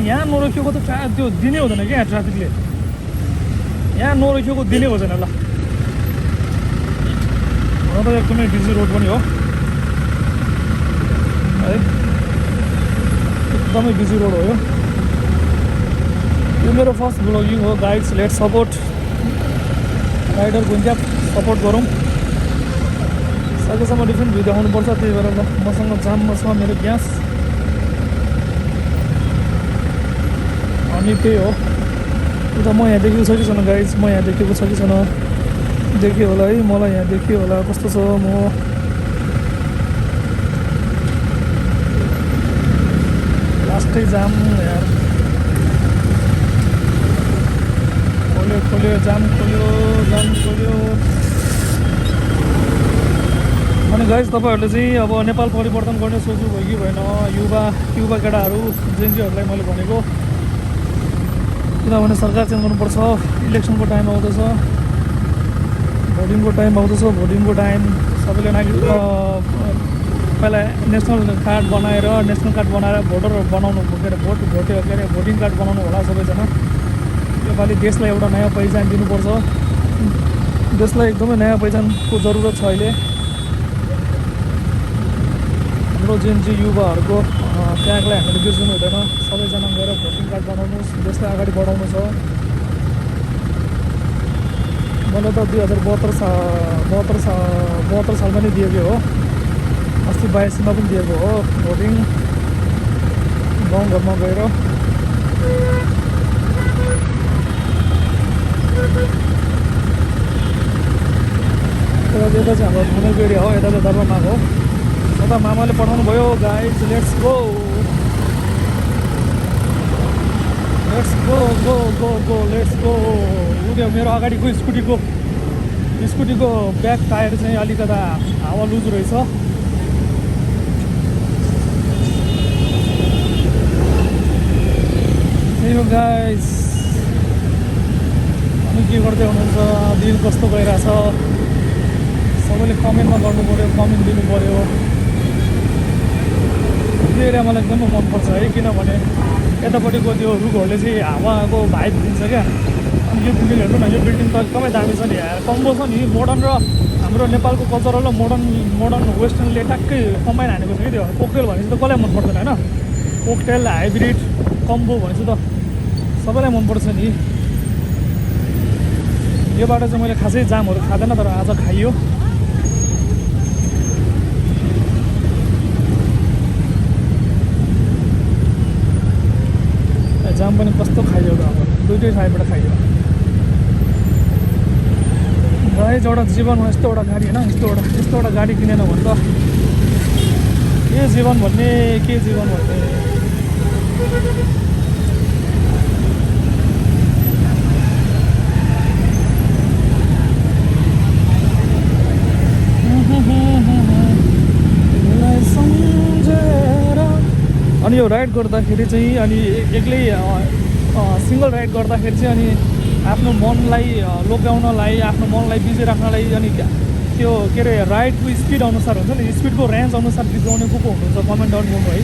यहाँ नरोकिएको त त्यो दिनै हुँदैन क्या ट्राफिकले यहाँ नरोकिएको दिनै हुँदैन ल हुन त एकदमै बिजी रोड पनि हो है एकदमै बिजी रोड हो यो मेरो फर्स्ट ब्लगिङ हो गाइड्स लेट सपोर्ट राइडर गुन्ज्या सपोर्ट गरौँ सकेसम्म डिफ्रेन्ट भिडियो देखाउनुपर्छ त्यही भएर ल मसँग जाममा छ मेरो ग्यास अनि त्यही हो उता म यहाँ देखेको छ कि छैन गाइज म यहाँ देखेको छ कि छैन देखेँ होला है मलाई यहाँ देखियो होला कस्तो छ म लास्टै जाम यार खोल्यो जाम खोल्यो अनि गाइज तपाईँहरूले चाहिँ अब नेपाल परिवर्तन गर्ने सोच्नु भयो कि भएन युवा केटाहरू जेएनजीहरूलाई मैले भनेको किनभने सरकार चेन्ज गर्नुपर्छ इलेक्सनको टाइम आउँदैछ भोटिङको टाइम सबैले पहिला नेसनल कार्ड बनाएर भोटर बनाउनु के अरे भोटिङ कार्ड बनाउनु होला सबैजना योपालि देशलाई एउटा नयाँ पहिचान दिनुपर्छ देशलाई एकदमै नयाँ पहिचानको जरुरत छ अहिले हाम्रो जेएनजी युवाहरूको त्यागलाई हामीले बिर्सिनु हुँदैन सबैजना गएर भोटिङ कार्ड बनाउनुहोस् देशलाई अगाडि बढाउनु छ मैले त 2072 सालमा नै दिएको हो अस्ति 22मा पनि दिएको हो भोटिङ गाउँघरमा गएर यता चाहिँ हाम्रो घुमेको एरिया हो यता चाहिँ दरबारमाको उता मामाले पठाउनु भयो गाइज लेट्स गो उयो मेरो अगाडिको स्कुटीको ब्याक टायर चाहिँ अलिकता हावा लुज रहेछ त्यही हो गाइज अनि के गर्दै हुनुहुन्छ दिन कस्तो गइरहेछ सबैले कमेन्टमा गर्नु पऱ्यो कमेन्ट दिनु पऱ्यो त्यो एरिया मलाई एकदमै मनपर्छ है किनभने यतापट्टिको त्यो रुखहरूले चाहिँ हावाको भाइब दिन्छ क्या अनि यो बिल्डिङ हेर्नु न यो बिल्डिङ त एकदमै दामी छ नि कम्बो छ नि मोडर्न र हाम्रो नेपालको कल्चरल र मोडर्न वेस्टर्नले ट्याक्कै कम्बाइन हानेको छ कि त्यो कोकटेल भनेपछि त कसलाई मन पर्दैन होइन कोकटेल हाइब्रिड कम्बो भनेपछि त सबैलाई मनपर्छ नि यो बाटो चाहिँ मैले खासै जामहरू खाँदैन तर आज खाइयो जाम पनि कस्तो खाइयो त अब दुइटै साइडबाट खाइयो गाइज एउटा जीवनमा यस्तो एउटा गाडी होइन यस्तो एउटा गाडी किनेन भने त के जीवन भन्ने अनि यो राइड गर्दाखेरि चाहिँ अनि एक्लै सिङ्गल राइड गर्दाखेरि चाहिँ अनि आफ्नो मनलाई लोभ्याउनलाई आफ्नो मनलाई बिजी राख्नलाई अनि त्यो के अरे राइडको स्पिड अनुसार हुन्छ नि स्पिडको रेन्ज अनुसार बिगाउने को हुनुहुन्छ कमेन्ट डाउन गर्नु है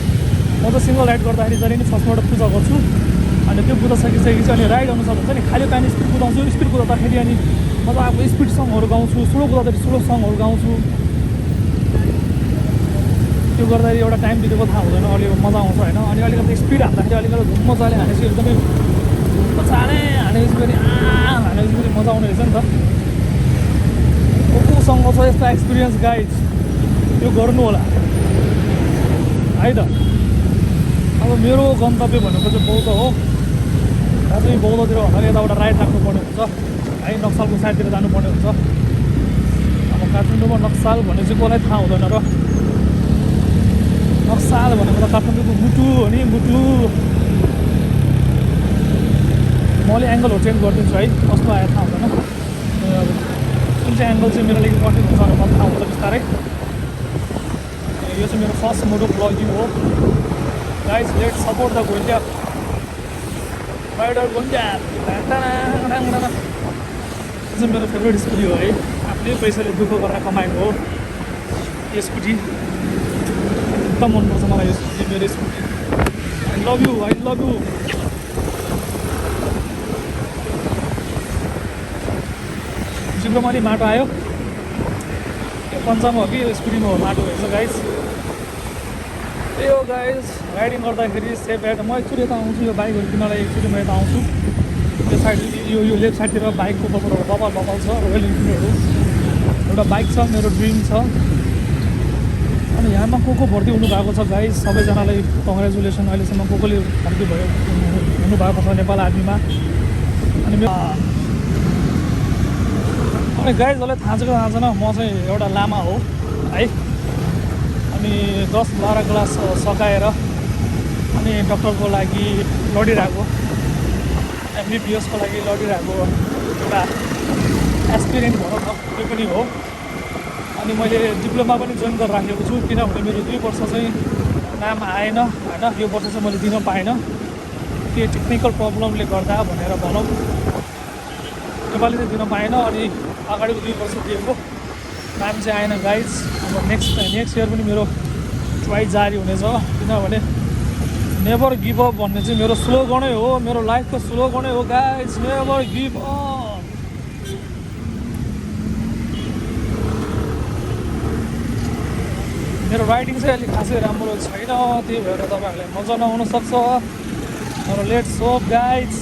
म त सिङ्गल राइड गर्दाखेरि जहिले नि फर्स्टबाट पूजा गर्छु अनि त्यो पूजा सकिसकेपछि अनि राइड अनुसार हुन्छ नि खाली पानी स्पिड कुदाउँछु स्पिड कुदाउँदाखेरि अनि म त अब स्पिड सङहरू गाउँछु स्लो कुदाउँदाखेरि स्लो सङहरू गाउँछु त्यो गर्दाखेरि एउटा टाइम बितेको थाहा हुँदैन अलिक मजा आउँछ होइन अनि अलिकति स्पिड हान्दाखेरि अलिकति धुम मजाले हानेपछि एकदमै चाँडै हानेपछि पनि हानेपछि पनि मजा आउने रहेछ नि त कोसँग छ यस्तो एक्सपिरियन्स गाइड त्यो गर्नु होला है त अब मेरो गन्तव्य भनेको चाहिँ बौद्ध हो दार्जिलिङ बौद्धतिर भन्दाखेरि यताबाट राइड राख्नुपर्ने हुन्छ है नक्सालको साइडतिर जानुपर्ने हुन्छ अब काठमाडौँमा नक्साल भन्ने चाहिँ कसलाई थाहा हुँदैन र नक्साल भनेको त काठमाडौँको मुटु हो नि मुटु मैले एङ्गलहरू चेन्ज गरिदिन्छु है कस्तो आयो थाहा हुँदैन अब कुन चाहिँ एङ्गल चाहिँ मेरो लागि कठिन हुन्छ भनेर मलाई थाहा हुन्छ बिस्तारै यो चाहिँ मेरो फर्स्ट मोटो ब्लगिङ हो guys let support the Gondia rider Gondia यो चाहिँ मेरो फेभरेट स्कुटी हो है आफ्नै पैसाले दुःख गरेर कमाएको हो यो स्कुटी एकदम मनपर्छ मलाई यो स्कुटी मेरो स्कुटी अनि love you I love you. जिब्रोमा अलि माटो आयो, यो पन्चामा हो कि यो स्कुटीमा हो माटो हेर्छ गाइस। त्यही हो गाइस, राइडिङ गर्दाखेरि सेफ राइड। म एकचोटि यता आउँछु यो बाइकहरू किन्नलाई, एकचोटि म यता आउँछु। यो साइड यो लेफ्ट साइडतिर बाइकको बबल छ, रोयल इन्फिल्डहरू। एउटा बाइक छ, मेरो ड्रिम छ। अनि यहाँमा को भर्ती हुनुभएको छ गाइस, सबैजनालाई कङ्ग्रेचुलेसन। अहिलेसम्म कोले भर्ती हुनुभएको छ नेपाल आर्मीमा। अनि गाइस जसलाई थाहा छ कि थाहा छैन, म चाहिँ एउटा लामा हो है। अनि 10-12 क्लास सकाएर अनि डक्टरको लागि लडिरहेको, MBBSको लागि लडिरहेको एउटा एस्पिरेन्ट भनौँ न, त्यो पनि हो। अनि मैले डिप्लोमा पनि जोइन गरेर राखेको छु, किनभने मेरो 2 वर्ष चाहिँ नाम आएन होइन। यो वर्ष चाहिँ मैले दिन पाएन, त्यो टेक्निकल प्रब्लमले गर्दा भनेर भनौँ, नेपाली चाहिँ दिन पाएन। अनि अगाडिको 2 वर्ष दिएको नाम चाहिँ आएन गाइज। अब नेक्स्ट इयर पनि मेरो ट्राई जारी हुनेछ, किनभने नेभर गिभ अप भन्ने चाहिँ मेरो स्लोगनै हो, मेरो लाइफको स्लोगनै हो गाइज, नेभर गिभ अप। मेरो राइडिङ चाहिँ अलिक खासै राम्रो छैन, त्यही भएर तपाईँहरूलाई मजा नआउन सक्छ। तर लेट्स होप गाइज।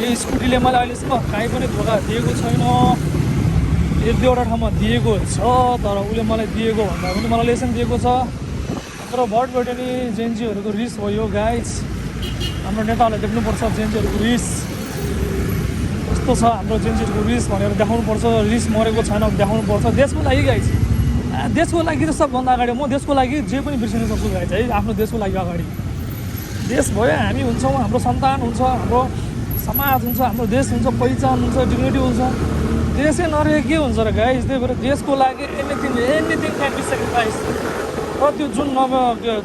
यो स्कुटीले मलाई अहिलेसम्म काहीँ पनि धोका दिएको छैन। 1-2वटा ठाउँमा दिएको छ, तर उसले मलाई दिएको भन्दा पनि मलाई लेसन दिएको छ। हाम्रो भटबाट नि जेएनजीहरूको रिस हो यो गाइज। हाम्रो नेताहरूलाई देख्नुपर्छ जेएनजीहरूको रिस कस्तो छ। हाम्रो जेएनजीहरूको रिस भनेर देखाउनुपर्छ, रिस मरेको छैन देखाउनुपर्छ देशको लागि गाइज। देशको लागि त सबभन्दा अगाडि म देशको लागि जे पनि बिर्सिन सक्छु गाइज है। आफ्नो देशको लागि अगाडि, देश भयो हामी हुन्छौँ, हाम्रो सन्तान हुन्छ, हाम्रो समाज हुन्छ, हाम्रो देश हुन्छ, पहिचान हुन्छ, डिग्निटी हुन्छ। देशै नरहे के हुन्छ र गाइज। त्यही भएर देशको लागि एनिथिङ क्यान बी सेक्रिफाइस। र त्यो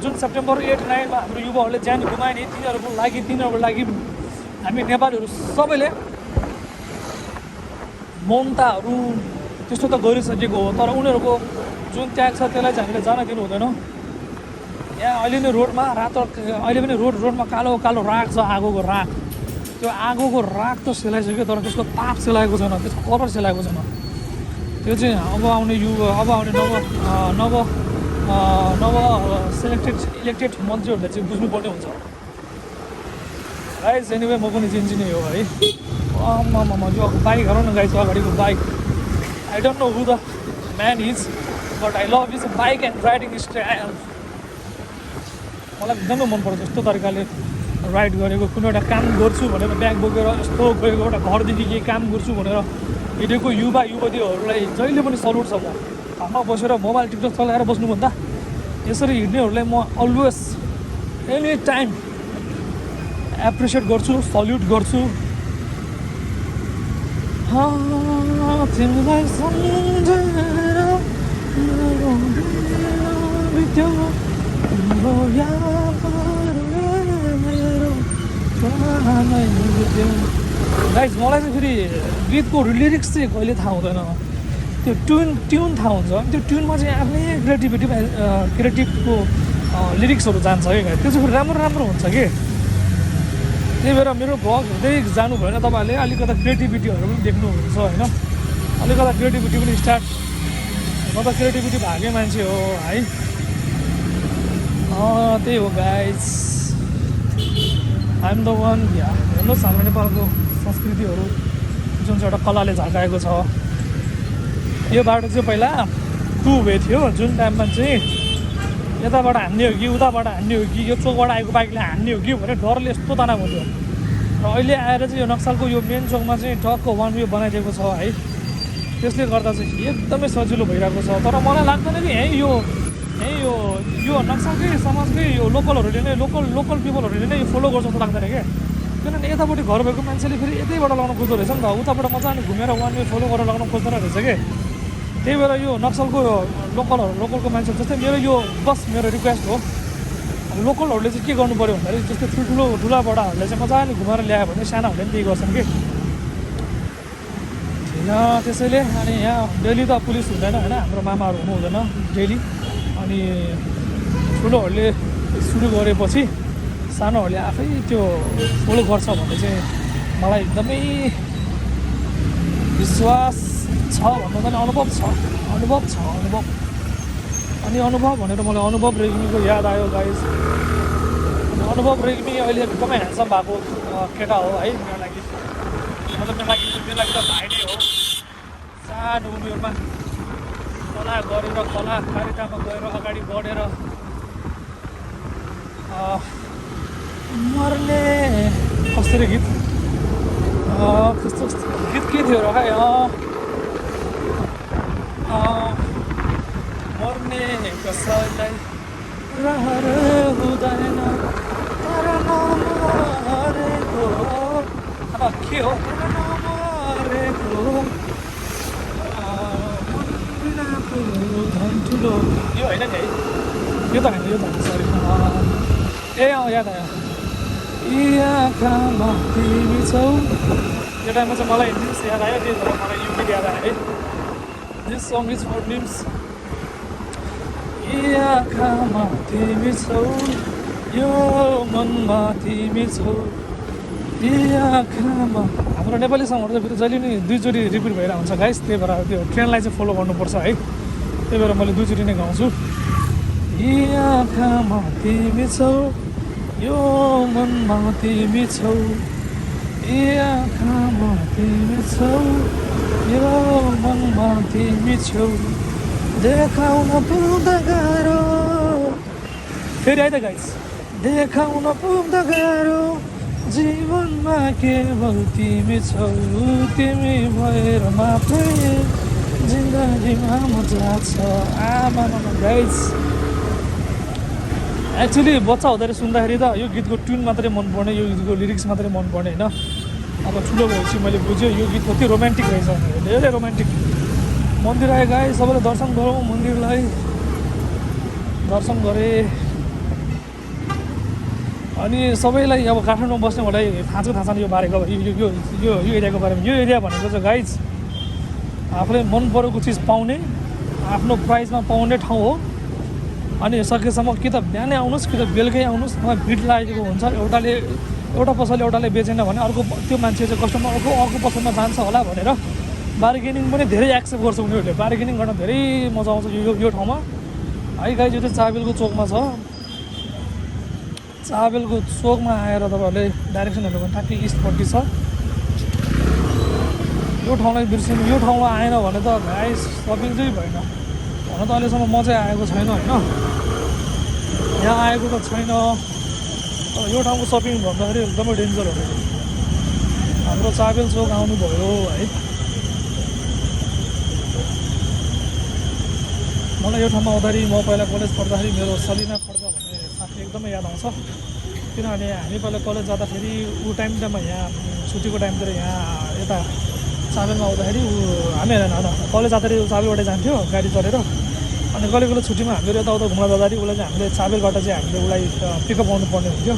जुन सेप्टेम्बर 8-9 हाम्रो युवाहरूले ज्यान गुमाए नि, तिनीहरूको लागि हामी नेपालीहरू सबैले मौनताहरू त्यस्तो त गरिसकेको हो। तर उनीहरूको जुन त्याग छ त्यसलाई चाहिँ हामीले जान दिनु हुँदैन। यहाँ अहिले नै रोडमा अहिले पनि रोडमा कालो कालो राख छ, आगोको राख। त्यो आगोको राख त सेलाइसक्यो, तर त्यसको ताप सेलाएको छैन, त्यसको कलर सेलाएको छैन। त्यो चाहिँ अब आउने नव इलेक्टेड मन्त्रीहरूले चाहिँ बुझ्नुपर्ने हुन्छ गाइज। एनिवे म पनि जेन्जी नै हो है। यो बाइक हेरौँ न गाइज, अगाडिको bike. I don't know who the man is, but I love is bike and riding style. मलाई एकदमै मनपर्छ यस्तो तरिकाले राइड गरेको। कुनै एउटा काम गर्छु भनेर ब्याग बोकेर यस्तो गएको, एउटा घरदेखि केही काम गर्छु भनेर हिँडेको युवा युवतीहरूलाई जहिले पनि सल्युट छ। म घरमा बसेर मोबाइल टिकटक चलाएर बस्नुभन्दा यसरी हिँड्नेहरूलाई म अलवेज एनी टाइम एप्रिसिएट गर्छु, सल्युट गर्छु। तिमीलाई गाइज मलाई चाहिँ फेरि गीतको लिरिक्स चाहिँ कहिले थाहा हुँदैन, त्यो ट्युन थाहा हुन्छ। त्यो ट्युनमा चाहिँ आफ्नै क्रिएटिभको लिरिक्सहरू जान्छ कि गाइज, त्यो चाहिँ फेरि राम्रो हुन्छ कि। त्यही भएर मेरो भ्लग हेर्दै जानु भएन तपाईँहरूले, अलिकता क्रिएटिभिटीहरू पनि देख्नुहुन्छ होइन। अलिकता क्रिएटिभिटी पनि स्टार्ट, म त क्रिएटिभिटी भागै मान्छे हो है। त्यही हो गाइज, आइएम द वान। हेर्नुहोस् हाम्रो नेपालको संस्कृतिहरू जुन चाहिँ एउटा कलाले झल्काएको छ। यो बाटो चाहिँ पहिला 2 वे थियो, जुन टाइममा चाहिँ यताबाट हान्ने हो कि उताबाट हान्ने हो कि यो चोकबाट आएको बाइकले हान्ने हो कि भनेर डरले यस्तो तनाव हुन्थ्यो। र अहिले आएर चाहिँ यो नक्सलको यो मेन चोकमा चाहिँ टक्क 1 वे बनाइदिएको छ है। त्यसले गर्दा चाहिँ एकदमै सजिलो भइरहेको छ। तर मलाई लाग्दैन कि यो नक्सलकै समाजकै यो लोकलहरूले नै लोकल पिपलहरूले नै यो फलो गर्छ जस्तो लाग्दैन क्या। किनभने यतापट्टि घर भएको मान्छेले फेरि यतैबाट लगाउन खोज्दो रहेछ नि त, उताबाट मजाले घुमेर 1 वे फलो गरेर लगाउन खोज्दैन रहेछ कि। त्यही भएर यो नक्सलको लोकलको मान्छे जस्तै मेरो रिक्वेस्ट हो, लोकलहरूले चाहिँ के गर्नु पऱ्यो भन्दाखेरि जस्तै ठुला बडाहरूले चाहिँ मजाले घुमेर ल्यायो भने सानाहरूले पनि त्यही गर्छन् कि। त्यसैले अनि यहाँ डेली त पुलिस हुँदैन होइन, हाम्रो मामाहरू हुनु हुँदैन डेली। अनि ठुलोहरूले सुरु गरेपछि सानोहरूले आफै त्यो फलो गर्छ भन्ने चाहिँ मलाई एकदमै विश्वास छ भन्नु पनि अनुभव छ अनि अनुभव भनेर मलाई अनुभव रेग्मीको याद आयो गाइस। अनुभव रेग्मी अहिले एकदमै ह्यान्डसम भएको केटा हो है मेरो लागि, मतलब मेरो लागि त भाइ नै हो। सानो उमेरमा कला गरेर कलाकारितामा गएर अगाडि बढेर मर्ने कस्तो गीत कस्तो गीत के थियो र है मर्ने कसैलाई रहर हुँदैन तर नमरेको अब के हो नमरेको धन ठुलो यो होइन नि है, यो त होइन सरी ए याद आयो यी आँखामा तिमी छौ। यो टाइममा चाहिँ मलाई निम्स याद आयो, त्यही भएर मलाई यो गीत याद आयो है। दिस सङ इज फर निम्स। यी आँखामा तिमी छौ, यो मनमा तिमी छौ, यी आँखामा। हाम्रो नेपाली सङहरू चाहिँ फेरि जहिले नि दुईचोटि रिपिट भएर हुन्छ गाइस, त्यही भएर त्यो ट्रेन्डलाई चाहिँ फलो गर्नुपर्छ है, त्यही भएर मैले दुईचोटि नै गाउँछु। यी आँखामा तिमी छौ, यो मनमा तिमी छौ, यी आँखामा तिमी छौ, यो मनमा तिमी छौ, देखाउन पुग्दा गाह्रो। फेरि है त गाइस, देखाउन पुग्दा गाह्रो, जीवनमा केवल तिमी छौ, तिमी भएर मात्रै जिन्दगीमा मजा छ। आमा गाइस एक्चुअली बच्चा हुँदाखेरि सुन्दाखेरि त यो गीतको ट्युन मात्रै मनपर्ने, यो गीतको लिरिक्स मात्रै मनपर्ने होइन। अब ठुलो भएपछि मैले बुझेँ यो गीत कति रोमान्टिक रहेछ भनेर, धेरै रोमान्टिक। मन्दिर आए गाई सबैले दर्शन गरौँ, मन्दिरलाई दर्शन गरेँ। अनि सबैलाई अब काठमाडौँमा बस्नेहरूलाई थाहा छैन यो बारेको, यो एरियाको बारेमा। यो एरिया भनेको चाहिँ गाइज आफूलाई मन परेको चिज पाउने, आफ्नो प्राइसमा पाउने ठाउँ हो। अनि सकेसम्म कि त बिहानै आउनुहोस् कि त बेलुकै आउनुहोस्, नभए भिड लागेको हुन्छ। एउटा पसलले एउटाले बेचेन भने अर्को त्यो मान्छे चाहिँ कस्टमर अर्को पसलमा जान्छ होला भनेर बार्गेनिङ पनि धेरै एक्सेप्ट गर्छ उनीहरूले। बार्गेनिङ गर्न धेरै मजा आउँछ यो ठाउँमा है गाइज। यो चाहिँ चाबेलको चोकमा छ। चाबेलको चोकमा आएर तपाईँहरूले डाइरेक्सन हेर्नु भने ठ्याक्कै इस्टपट्टि छ। यो ठाउँलाई बिर्सिनु, यो ठाउँमा आएन भने त गाइस सपिङ चाहिँ भएन। हुन त अहिलेसम्म म चाहिँ आएको छैन होइन, यहाँ आएको त छैन। तर यो ठाउँको सपिङ भन्दाखेरि एकदमै डेन्जर हो। हाम्रो चाबेल चोक आउनुभयो है। मलाई यो ठाउँमा आउँदाखेरि म पहिला कलेज पढ्दाखेरि मेरो सलिना खड्का भन्ने साथी एकदमै याद आउँछ। किनभने हामी पहिला कलेज जाँदाखेरि ऊ टाइममा यहाँ छुट्टीको टाइमतिर यहाँ यता चाबेलमा आउँदाखेरि हामी कलेज जाँदाखेरि चाबेलबाटै जान्थ्यो गाडी चढेर। अनि कहिले कहिले छुट्टीमा हामीहरू यताउता घुम्न जाँदाखेरि उसलाई चाहिँ हामीले चाबेलबाट चाहिँ हामीले उसलाई पिकअप गर्नुपर्ने हुन्थ्यो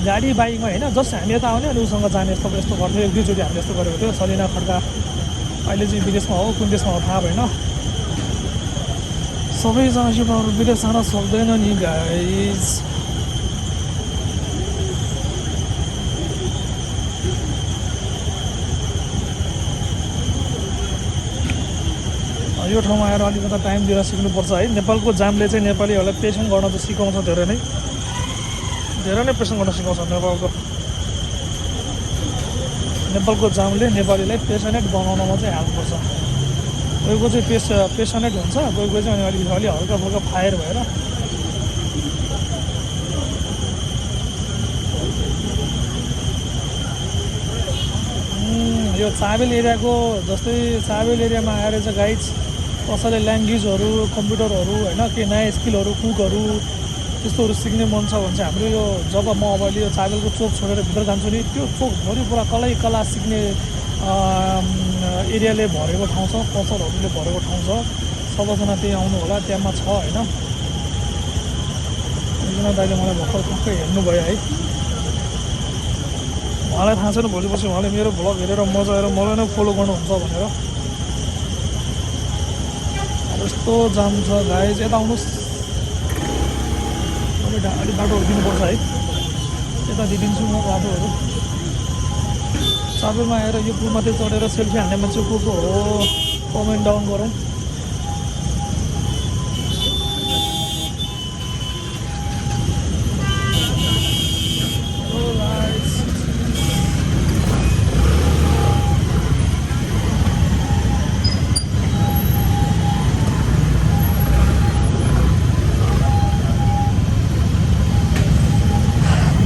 गाडी बाइकमा होइन। जस्ट हामी यता आउने अनि उसँग जाने यस्तो गर्थ्यो। एक दुईचोटि हामीले यस्तो गरेको थियो। सलिना खड्का अहिले चाहिँ विदेशमा हो, कुन देशमा हो थाहा भएन। सबैजना शिवहरू विदेश जान सक्दैन नि गाइज। यो ठाउँमा आएर अलिकति टाइम दिएर सिक्नुपर्छ है। नेपालको जामले चाहिँ नेपालीहरूलाई पेसेन्ट गर्न चाहिँ सिकाउँछ, धेरै नै पेसेन्ट गर्न सिकाउँछ। नेपालको जामले नेपालीलाई पेसेन्ट बनाउनमा चाहिँ हेल्प गर्छ। कोहीको चाहिँ पेसेन्ट हुन्छ, कोहीको चाहिँ अलि हल्का फुल्का फायर भएर। यो चाबेल एरियाको जस्तै चाबेल एरियामा आएर चाहिँ गाइज कसैले ल्याङ्ग्वेजहरू, कम्प्युटरहरू होइन, के नयाँ स्किलहरू, कुकहरू त्यस्तोहरू सिक्ने मन छ भने चाहिँ हाम्रो यो जब म अब अहिले यो चाबेलको चोक छोडेर भित्र जान्छु नि, त्यो चोकभरि पुरा कला सिक्ने एरियाले भरेको ठाउँ छ, पसलहरूले भरेको ठाउँ छ। सबैजना त्यही आउनु होला, त्यहाँमा छ होइन। एकजना दाइले मलाई भर्खर टक्कै हेर्नुभयो है। उहाँलाई थाहा छैन भोलिपर्सि उहाँले मेरो भ्लग हेरेर मजा आएर मलाई नै फलो गर्नुहुन्छ भनेर। यस्तो जाम छ गाइज, यता आउनुहोस्। अलिक बाटोहरू दिनुपर्छ है। यता दिइदिन्छु म बाटोहरू। चाबेलमा आएर यो पुल मात्रै चढेर सेल्फी हान्ने मान्छे को को हो कमेन्ट डाउन गरौँ।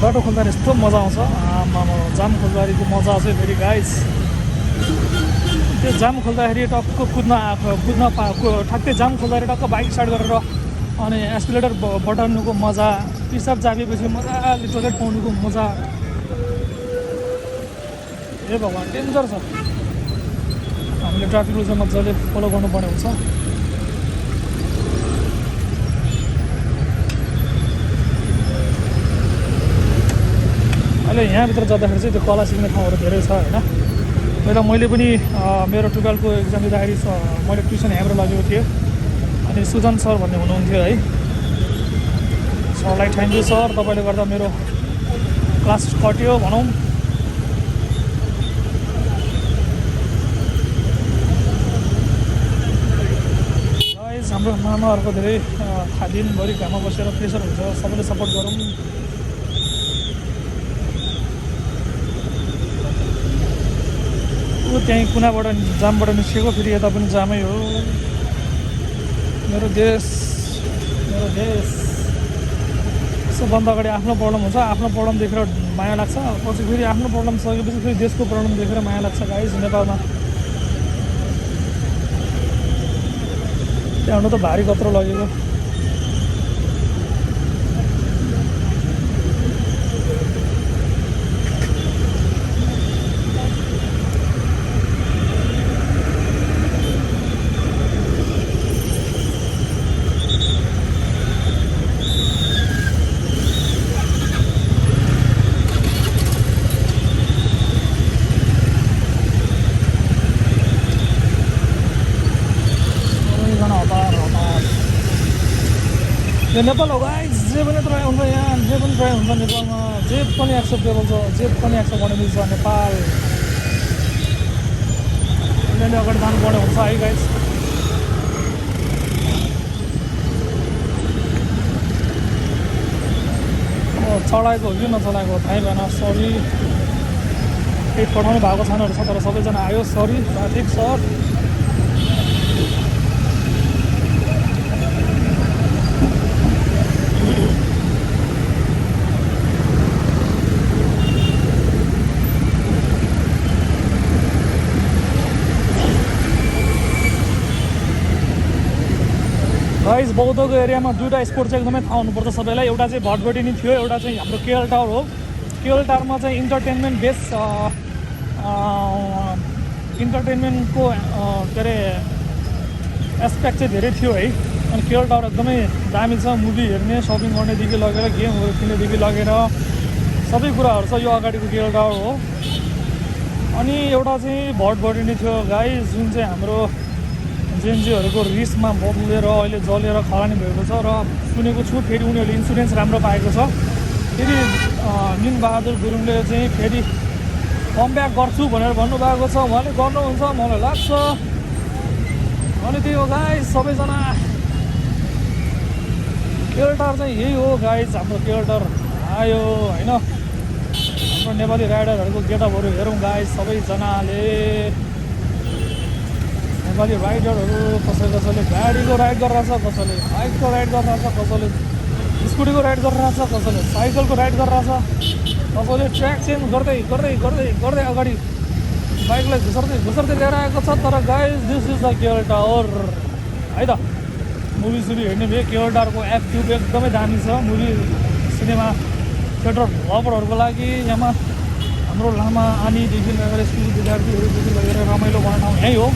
बाटो खोल्दा यस्तो मजा आउँछ। आमामा जाम खोल्दाखेरिको मजा आउँछ फेरि गाइस। त्यो जाम खोल्दाखेरि टक्क कुद्न ठ्याक्कै जाम खोल्दाखेरि टक्क बाइक स्टार्ट गरेर अनि एक्सिलेटर बटाउनुको मजा, पिसाब जागेपछि मजाले टोइलेट पाउनुको मजा, ए भगवान् डेन्जर छ। हामीले ट्राफिक रुल चाहिँ मजाले फलो गर्नुपर्ने हुन्छ। अहिले यहाँभित्र जाँदाखेरि चाहिँ त्यो कला सिक्ने ठाउँहरू धेरै छ होइन। पहिला मैले पनि मेरो 12को एक्जाम दिँदाखेरि मैले ट्युसन यहाँबाट लगेको थिएँ। अनि सुजन सर भन्ने हुनुहुन्थ्यो है। सरलाई थ्याङ्क यू सर, तपाईँले गर्दा मेरो क्लास कट्यो भनौँ। गाइस हाम्रो मामाहरूको धेरै दिनभरि घाममा बसेर प्रेसर हुन्छ, सबैले सपोर्ट गरौँ। त्यहीँ कुनाबाट जामबाट निस्केको, फेरि यता पनि जामै हो। मेरो देश यसो भन्दा अगाडि आफ्नो प्रब्लम हुन्छ, आफ्नो प्रब्लम देखेर माया लाग्छ, पछि फेरि आफ्नो प्रब्लम सकेपछि फेरि देशको प्रब्लम देखेर माया लाग्छ गाइस। नेपालमा त्यहाँ त भारी कत्रो लगेको। यो नेपाल हो गाइस। जे पनि ट्राई हुन्छ यहाँ, जे पनि ट्राई हुन्छ नेपालमा, जे पनि एक्सेप्टेबल छ, जे पनि एक्सेप्ट गर्न मिल्छ नेपाल। उनीहरूले अगाडि जानुपर्ने हुन्छ है गाइस। चढाएको हो कि नचलाएको थाहै भएन, सरी। केही पठाउनु भएको छैन रहेछ, तर सबैजना आयो, सरी ट्राफिक सर। गाइस बौद्धको एरियामा दुईवटा स्पोर्ट चाहिँ एकदमै थाहा हुनुपर्छ सबैलाई। एउटा चाहिँ भटभटी नै थियो, एउटा चाहिँ हाम्रो केएल टावर हो। केएल टावरमा चाहिँ इन्टरटेनमेन्ट बेस इन्टरटेनमेन्टको के अरे एस्पेक्ट चाहिँ धेरै थियो है। अनि केएल टावर एकदमै दामी छ, मुभी हेर्ने, सपिङ गर्नेदेखि लगेर गेमहरू किन्नेदेखि लगेर सबै कुराहरू छ। यो अगाडिको केएल टावर हो। अनि एउटा चाहिँ भटभटी नै थियो गाइस, जुन चाहिँ हाम्रो जेएनजीहरूको रिसमा बदलेर अहिले जलेर खरानी भएको छ। र सुनेको छु फेरि उनीहरूले इन्सुरेन्स राम्रो पाएको छ। फेरि निनबहादुर गुरुङले चाहिँ फेरि कमब्याक गर्छु भनेर भन्नुभएको छ। उहाँले गर्नुहुन्छ मलाई लाग्छ। अनि त्यही हो गाइस, सबैजना केएल टावर चाहिँ यही हो गाइस। हाम्रो केएल टावर आयो होइन। हाम्रो नेपाली राइडरहरूको गेटअपहरू हेरौँ गाइस सबैजनाले। नेपाली राइडरहरू कसैले गाडीको राइड गरिरहेछ, कसैले बाइकको राइड गरिरहेछ, कसैले स्कुटीको राइड गरिरहेछ, कसैले साइकलको राइड गरिरहेछ, कसैले ट्र्याक चेन्ज गर्दै गर्दै गर्दै गर्दै अगाडि बाइकलाई घुसर्दै ल्याएर आएको छ। तर guys this is the KL tower है त। मुभी सुभी हेर्ने भए केएल टावरको एक्टिभ एकदमै दामी छ। मुभी सिनेमा थिएटर लभरहरूको लागि यहाँ हाम्रो लामा आनीदेखि लगेर स्कुल विद्यार्थीहरूदेखि लगेर रमाइलो गर्ने ठाउँ यहीँ हो।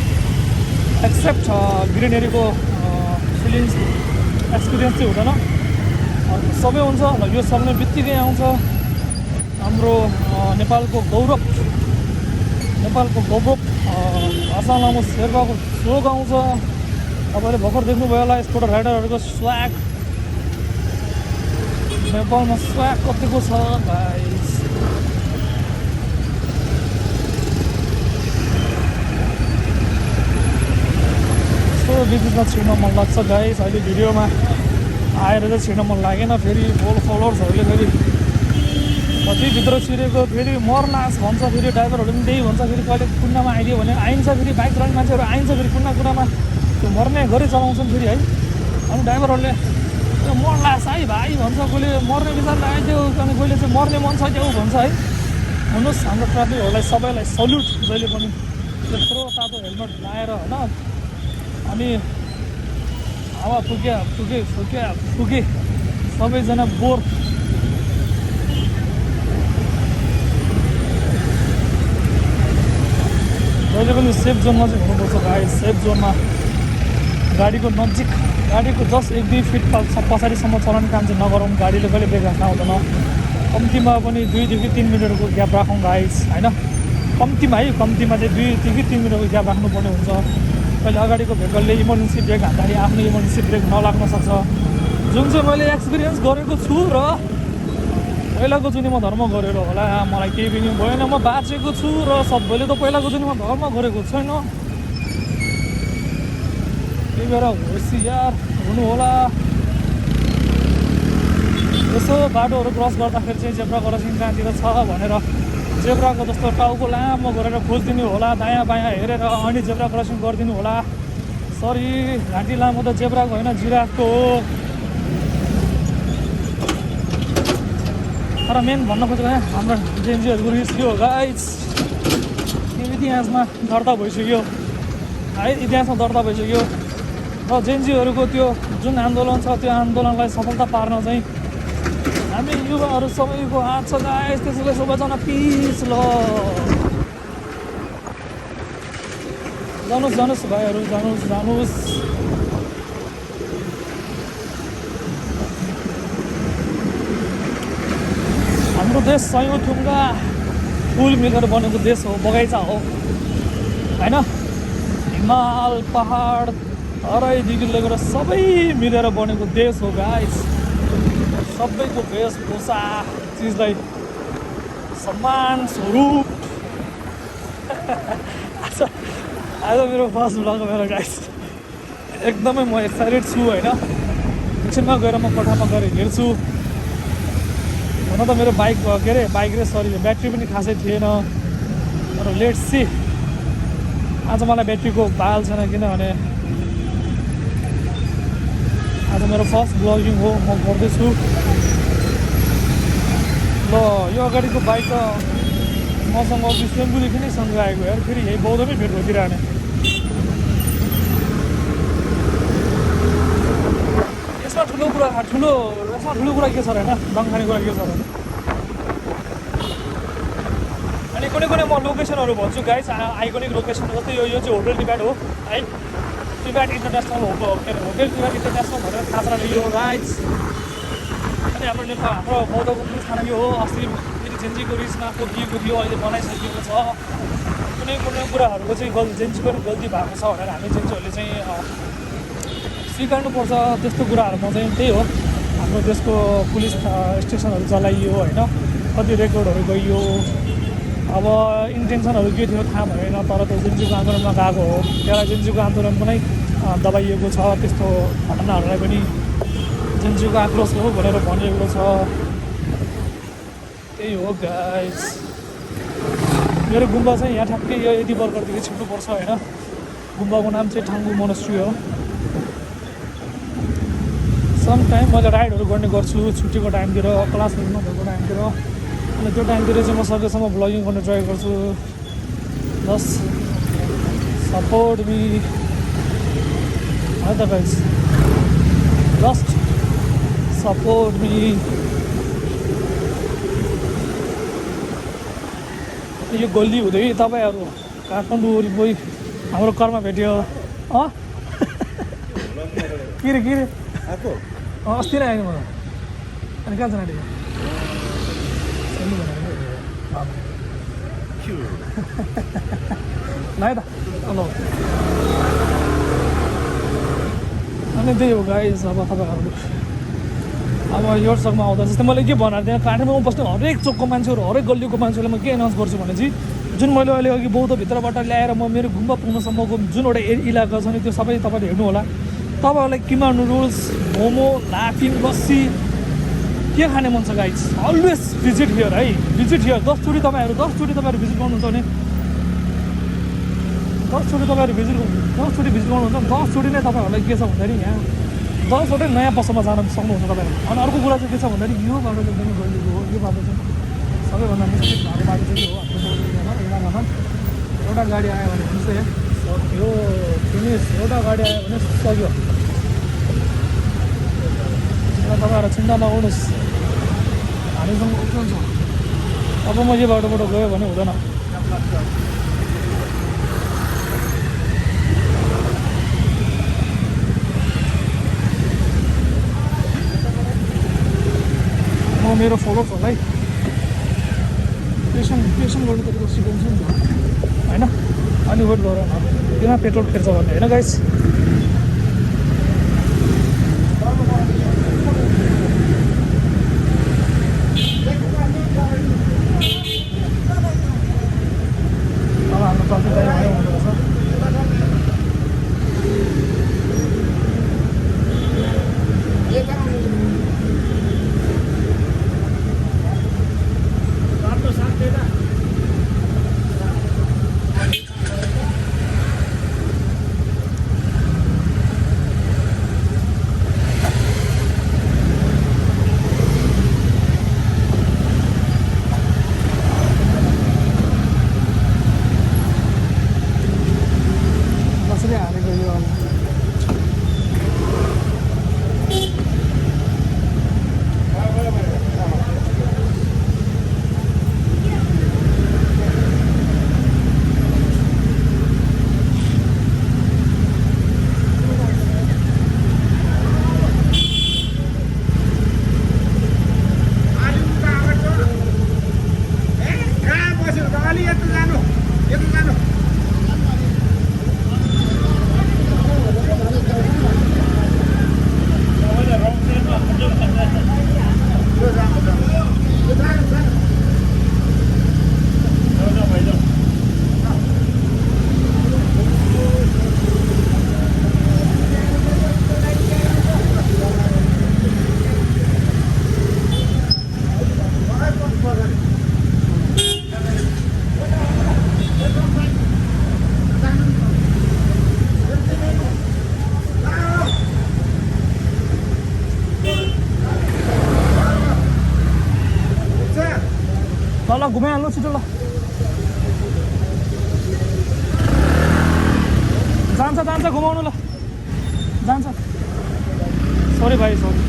एक्सेप्ट ग्रिनेरीको फिलिङ्स एक्सपिरियन्स चाहिँ हुँदैन, सबै हुन्छ। यो सक्ने बित्तिकै आउँछ हाम्रो नेपालको गौरव भाषा लामो शेर्पाको सोक आउँछ। तपाईँले भर्खर देख्नुभयो होला स्कुटर राइडरहरूको स्वाग। नेपालमा स्वाग कतिको छ गाइस। यस्तो बिचमा छिर्न मन लाग्छ गाइस। अहिले भिडियोमा आएर चाहिँ छिर्न मन लागेन। फेरि फलोवर्सहरूले फेरि कतिभित्र छिरेको फेरि मर्लास भन्छ, फेरि ड्राइभरहरूले पनि त्यही भन्छ। फेरि कहिले कुन्नामा आइदियो भने आइन्छ, फेरि बाइक चलाउने मान्छेहरू आइन्छ, फेरि कुना कुनामा त्यो मर्ने गरी चलाउँछन् फेरि है। अनि ड्राइभरहरूले मर्लास है भाइ भन्छ, कोहीले मर्ने विचार आइदियो, अनि कोहीले चाहिँ मर्ने मन छ त्यो भन्छ है। भन्नुहोस्, हाम्रो ट्राफिकहरूलाई सबैलाई सल्युट जहिले पनि त्यत्रो तातो हेलमेट लगाएर होइन। अनि हावा फुके सबैजना बोर जहिले पनि सेफ जोनमा चाहिँ हुनुपर्छ गाइस। सेफ जोनमा गाडीको नजिक, गाडीको जस्ट 1-2 फिट पछाडिसम्म चलाउने काम चाहिँ नगरौँ। गाडीले कहिले ब्रेक राख्न आउँदैन। कम्तीमा पनि 2देखि 3 मिनटको ग्याप राखौँ गाइस होइन। कम्तीमा चाहिँ 2देखि 3 मिनटको ग्याप राख्नुपर्ने हुन्छ। कहिले अगाडिको भेहिकलले इमर्जेन्सी ब्रेक हान्दाखेरि आफ्नो इमर्जेन्सी ब्रेक नलाग्न सक्छ, जुन चाहिँ मैले एक्सपिरियन्स गरेको छु। र पहिलाको जुनीमा धर्म गरेर होला मलाई केही पनि भएन, म बाँचेको छु। र सबैले त पहिलाको जुनीमा धर्म गरेको छैन, त्यही भएर होसियार हुनु होला। यसो बाटोहरू क्रस गर्दाखेरि चाहिँ जेब्रा क्रसिङ कहाँतिर छ भनेर जेब्राको जस्तो टाउको लामो गरेर खोजिदिनु होला, दायाँ बायाँ हेरेर अनि जेब्रा क्रसिङ गरिदिनु होला। सरी, घाँटी लामो त जेब्राको होइन, जिराफको हो। तर मेन भन्न खोजेको हाम्रो जेएनजीहरूको रिस के हो गाइस, इतिहासमा दर्ता भइसक्यो है, इतिहासमा दर्ता भइसक्यो। र जेएनजीहरूको त्यो जुन आन्दोलन छ त्यो आन्दोलनलाई सफलता पार्न चाहिँ हामी युवाहरू सबैको हात छ गाइस। त्यसैले सबैजना पिस ल जानुहोस् भाइहरू, जानुहोस्। हाम्रो देश सयौँ थुङ्गा फुल मिलेर बनेको देश हो, बगैँचा हो होइन। हिमाल पहाड हराइदेखि लिएर सबै मिलेर बनेको देश हो गाइस। सबैको वेशभूषा चिजलाई सम्मान स्वरूप आज मेरो फर्स्ट भ्लग मेरो गाइस। एकदमै म एक्साइटेड छु होइन। एकछिनमा गएर म कोठामा गएर हेर्छु। हुन त मेरो बाइक ब्याट्री पनि खासै थिएन, तर लेट्स सी। आज मलाई ब्याट्रीको बाल छैन, किनभने आज मेरो फर्स्ट ब्लगिङ हो, म गर्दैछु। ल यो अगाडिको बाइक त मसँग बिस्लेम्बुदेखि नै सँगै आएको यार, फेरि यही बौद्धमै भेट भइदिरहने। यसमा ठुलो कुरा के छ र होइन, दम खाने कुरा के छ र। अनि कुनै म लोकेसनहरू भन्छु गाइस, आइकोनिक लोकेसन। जस्तै यो चाहिँ होटल टिब्याट हो है, टिब्याट इन्टरनेसनल होटल टिब्याट इन्टरनेसनल भनेर थाहा लियो गाइस। अनि हाम्रो बौद्धको पुलिस थाना यो हो। अस्ति फेरि जेन्जीको रिसमा पोखिएको थियो, अहिले बनाइसकिएको छ। कुनै कुराहरूको चाहिँ जेन्जीको पनि गल्ती भएको छ भनेर हामी जेन्जीहरूले चाहिँ स्वीकार्नुपर्छ। त्यस्तो कुराहरूमा चाहिँ त्यही हो, हाम्रो देशको पुलिस स्टेसनहरू चलाइयो होइन, कति रेकर्डहरू गइयो। अब इन्टेन्सनहरू के थियो थाहा भएन, तर त्यो जेन्जीको आन्दोलनमा गएको हो, त्यसलाई जेन्जीको आन्दोलनमा नै दबाइएको छ। त्यस्तो घटनाहरूलाई पनि जेन्जीको आक्रोश हो भनेर भनिएको छ। त्यही हो गाइस। मेरो गुम्बा चाहिँ यहाँ ठ्याक्कै यो यति वर्करदेखि छिट्नुपर्छ होइन। गुम्बाको नाम चाहिँ ठाङ्गु मोनेस्ट्री हो। समटाइम मैले राइडहरू गर्ने गर्छु छुट्टीको टाइमतिर, क्लासहरू नभएको टाइमतिर। अनि त्यो टाइमतिर चाहिँ म सकेसम्म भ्लगिङ गर्ने ट्राई गर्छु। जस्ट सपोर्ट मी है त गाइस, जस्ट सपोर्ट मी। यो गल्ली हुँदै तपाईँहरू काठमाडौँ वरिपरि हाम्रो कर्म भेट्यो। के रे आएको अस्ति नै आएको म। अनि कहाँ जाने ल है त। हेलो, अनि त्यही हो गाइस। अब तपाईँहरू अब यो सकमा आउँदा जस्तै मैले के भनेर त्यहाँ काठमाडौँमा बस्ने हरेक चोकको मान्छेहरू हरेक गल्लीको मान्छेलाई म के एनाउन्स गर्छु भने चाहिँ जुन मैले अहिले अघि बौद्धभित्रबाट ल्याएर म मेरो गुम्बा पुग्नसम्मको जुन एउटा इलाका छ नि त्यो सबै तपाईँले हेर्नु होला। तपाईँहरूलाई किमा नुडल्स, मोमो, लाफिङ, लस्सी के खाने मन छ गाइज, अलवेज भिजिट हियर है, भिजिट हियर। 10चोटि तपाईँहरू भिजिट गर्नुहुन्छ भने 10चोटि भिजिट गर्नुहुन्छ भने 10चोटि नै तपाईँहरूलाई के छ भन्दाखेरि यहाँ 10वटै नयाँ पसलमा जान सक्नुहुन्छ तपाईँहरू। अनि अर्को कुरा चाहिँ के छ भन्दाखेरि यो बाटो चाहिँ एकदमै गहिरो हो। यो बाटो चाहिँ सबैभन्दा निश्चित भएको बाटो चाहिँ हो हाम्रो इलाकामा। एउटा गाडी आयो भने चाहिँ सक्यो, फिनिस। एउटा गाडी आयो भने सक्यो। तपाईँहरू चिन्ता नगर्नुहोस्, हामीसँग अप्सन छ। अब म यो बाटोबाट गयो भने हुँदैन। म मेरो फलोवर्सहरूलाई पेसन गर्नु तरिका सिकाउँछु नि त होइन। अनि वेट गर किन पेट्रोल खेर्छ भन्ने होइन गाइस। अब हाम्रो ट्राफिक लाइट हुँदो रहेछ। ल घुमाइहाल्नु छिटो। ल जान्छ घुमाउनु। ल जान्छ। सरी भाइ, सरी।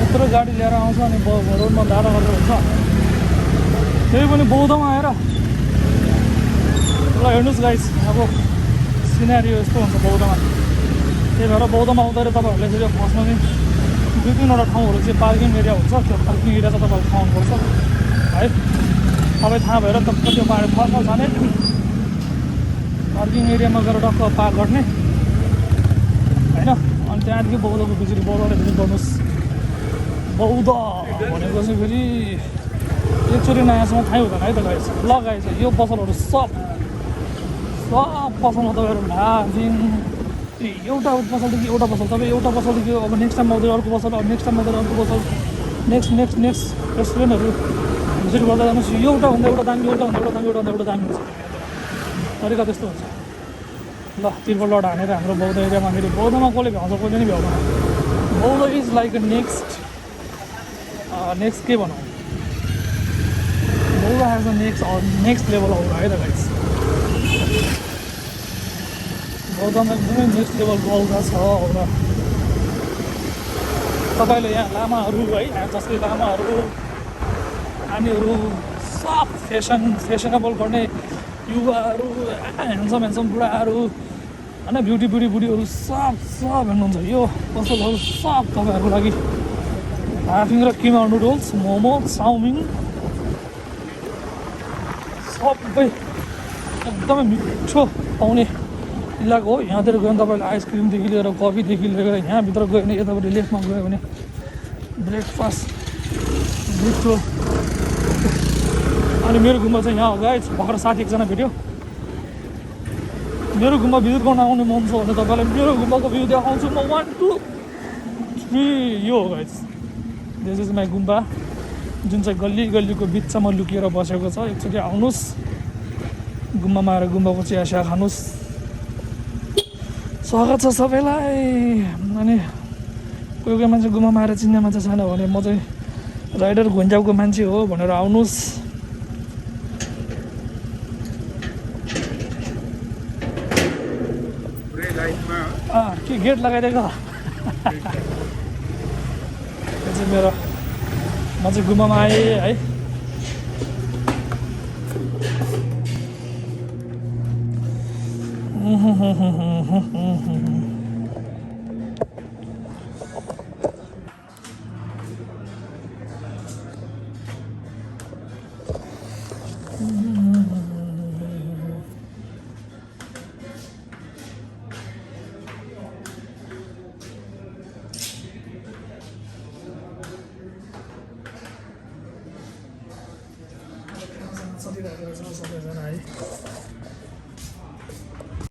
यत्रो गाडी लिएर आउँछ अनि रोडमा दाडा गरेर हुन्छ, त्यही पनि बौद्धमा आएर। ल हेर्नुहोस् गाइस, अब सिनेरियो यस्तो हुन्छ बौद्धमा। त्यही भएर बौद्धमा आउँदाखेरि तपाईँहरूले फेरि फर्स्टमा नि 2-3वटा ठाउँहरू चाहिँ पार्किङ एरिया हुन्छ। त्यो पार्किङ एरिया चाहिँ तपाईँले थाहा हुनुपर्छ है। तपाईँ थाहा भएर टक्क त्यो फर्स्टमा जाने पार्किङ एरियामा गएर टक्क पार्क गर्ने होइन। अनि त्यहाँदेखि बौद्धको बौद्धलाई भिजिट गर्नुहोस्। बौद्ध भनेको चाहिँ फेरि एकचोटि नयाँसँग थाहै हुँदैन है त गाइस। ल गाइस, यो पसलहरू सब पसलमा तपाईँहरू लाफिङ एउटा पसलदेखि एउटा पसल, तपाईँ एउटा पसलदेखि अब नेक्स्ट टाइम आउँदै अर्को पसल, अब नेक्स्ट टाइम आउँदै अर्को पसल, नेक्स्ट रेस्टुरेन्टहरू भिजिट गर्दा जानुहोस्। एउटाभन्दा एउटा दामी, एउटा दामी हुन्छ। तरिका त्यस्तो हुन्छ। ल तिरपल लड हानेर हाम्रो बौद्ध एरियामा फेरि बौद्धमा कसले भ्याउँछ, कसले नि भ्याउँदैन। बौद्ध इज लाइक नेक्स्ट के भनौँ, बौद्ध हेज अ नेक्स्ट लेभल आउँछ है त गाइस। बौद्धमा एकदमै नेक्स्ट लेभलको औरा छ औरा। तपाईँले यहाँ लामाहरू है, यहाँ जस्तै लामाहरू, नानीहरू, सब फेसनेबल गर्ने युवाहरू, ह्यान्डसम बुढाहरू होइन, बुढीहरू सब हेर्नुहुन्छ। यो पसलहरू सब तपाईँहरूको लागि लाफिङ र किमा नुडल्स, मोमो, चाउमिन सबै एकदमै मिठो पाउने इलाका हो। यहाँतिर गयो भने तपाईँले आइसक्रिमदेखि लिएर कफीदेखि लिएर यहाँभित्र गयो भने यतापट्टि लेफ्टमा गयो भने ब्रेकफास्ट बिस्ट्रो। अनि मेरो गुम्बा चाहिँ यहाँ हो गाइस। भर्खर साथी एकजना भेट्यो। मेरो गुम्बा भिजिट गर्न आउने मन छ भने तपाईँलाई मेरो गुम्बाको भ्यू देखाउँछु म। 1 2 3 यो हो गाइस। दिस इज माई गुम्बा जुन चाहिँ गल्ली गल्लीको बिचमा लुकिएर बसेको छ। एकचोटि आउनुहोस् गुम्बामा आएर गुम्बाको चिया सिया खानुहोस्। स्वागत छ सबैलाई। अनि कोही कोही मान्छे गुम्बामा आएर चिन्ने मान्छे छैन भने म चाहिँ राइडर घुन्जाउको मान्छे हो भनेर आउनुहोस्। के गेट लगाइदिएको यो चाहिँ मेरो म चाहिँ गुम्बामा आएँ है। सबैजना है।